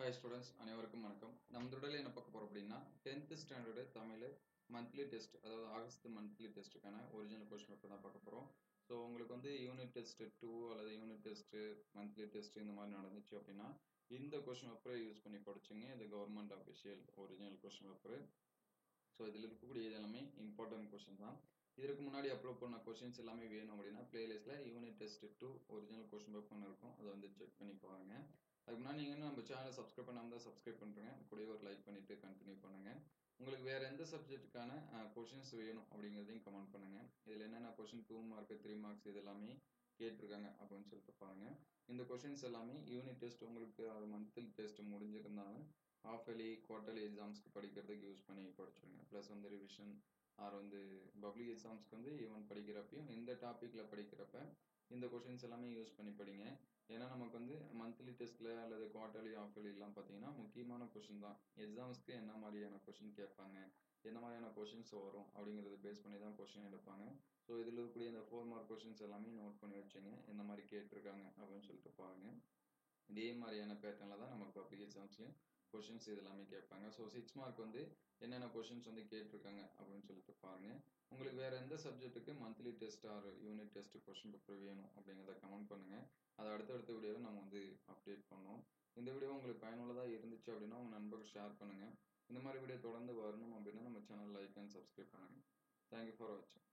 Hi students அனைவருக்கும் வணக்கம். நம்ம தொடரில் என்ன பார்க்க போகிறோம் அப்படின்னா 10th standard Tamil monthly test, அதாவது ஆகஸ்ட் மந்த்லி டெஸ்ட்டுக்கான ஒரிஜினல் கொஸ்டின் பேப்பர் தான் பார்க்க போகிறோம். ஸோ உங்களுக்கு வந்து யூனிட் டெஸ்ட் 2 அல்லது யூனிட் டெஸ்ட்டு மந்த்லி டெஸ்ட் இந்த மாதிரி நடந்துச்சு அப்படின்னா இந்த கொஸ்டின் பேப்பரை யூஸ் பண்ணி படிச்சுங்க. இது government official original question paper. So இதில் இருக்கக்கூடிய எல்லாமே இம்பார்ட்டன்ட் கொஸ்டின் தான். இதற்கு முன்னாடி அப்லோட் பண்ண கொஸ்டின்ஸ் எல்லாமே வேணும் அப்படின்னா பிளேலிஸ்ட்டில் யூனிட் டெஸ்ட் 2 ஒரிஜினல் கொஸ்டின் பேப்பர்னு இருக்கும், அதை வந்து செக் பண்ணி பாருங்க. அதுக்கு முன்னாடி நீங்கள் நம்ம சேனலை சப்ஸ்கிரைப் பண்ணாமல் தான் சப்ஸ்கிரைப் பண்ணுறேங்க. கூடவே ஒரு லைக் பண்ணிவிட்டு கண்டினியூ பண்ணுங்கள். உங்களுக்கு வேறு எந்த சப்ஜெக்ட்டுக்கான கொஷின்ஸ் வேணும் அப்படிங்கிறதையும் கமெண்ட் பண்ணுங்கள். இதில் என்னென்ன கொஷின் 2 மார்க் 3 மார்க்ஸ் இது எல்லாமே கேட்டிருக்காங்க அப்படின்னு சொல்லிட்டு பாருங்கள். இந்த கொஷின்ஸ் எல்லாமே யூனிட் டெஸ்ட் உங்களுக்கு அது மந்த்லி டெஸ்ட் முடிஞ்சிருந்தாலும் ஹாஃப் இயர்லி குவார்டர்லி எக்ஸாம்ஸ்க்கு படிக்கிறதுக்கு யூஸ் பண்ணி படிச்சுருங்க. ப்ளஸ் வந்து ரிவிஷன் ஆர் வந்து பப்ளிக் எக்ஸாம்ஸ்க்கு வந்து ஈவன் படிக்கிறப்பையும் இந்த டாப்பிக்கில் படிக்கிறப்ப இந்த கொஷின்ஸ் எல்லாமே யூஸ் பண்ணி படிங்க. ஏன்னா நமக்கு வந்து மந்த்லி டெஸ்ட்டில் அல்லது குவார்டர்லி ஆஃப் இயர்லிலாம் பார்த்தீங்கன்னா முக்கியமான கொஷின் தான். எக்ஸாம்ஸ்க்கு என்ன மாதிரியான கொஷின் கேட்பாங்க, என்ன மாதிரியான கொஷின்ஸ் வரும் அப்படிங்கிறத பேஸ் பண்ணி தான் கொஷின் எடுப்பாங்க. ஸோ இதில் இருக்கக்கூடிய இந்த 4 மார்க் கொஷின்ஸ் எல்லாமே நோட் பண்ணி வச்சுங்க, எந்த மாதிரி கேட்டிருக்காங்க அப்படின்னு சொல்லிட்டு பாருங்கள். இதே மாதிரியான பேட்டர்னில் தான் நமக்கு பப்ளிக் எக்ஸாம்ஸ்லேயும் கொஷின்ஸ் இது எல்லாமே கேட்பாங்க. ஸோ 6 மார்க் வந்து என்னென்ன கொஷின்ஸ் வந்து கேட்டிருக்காங்க அப்படின்னு சொல்லிட்டு பாருங்கள். உங்களுக்கு வேறு எந்த சப்ஜெக்ட்டுக்கு monthly test or unit test question paper வேணும் அப்படிங்கிறத கமெண்ட் பண்ணுங்கள். அதை அடுத்தடுத்த வீடியோவில் நம்ம வந்து அப்டேட் பண்ணோம். இந்த வீடியோ உங்களுக்கு பயனுள்ளதாக இருந்துச்சு அப்படின்னா உங்கள் நண்பர்கள் ஷேர் பண்ணுங்கள். இந்த மாதிரி வீடியோ தொடர்ந்து வரணும் அப்படின்னா நம்ம சேனல் லைக் அண்ட் சப்ஸ்கிரைப் பண்ணுங்கள். தேங்க்யூ ஃபார் வாட்சிங்.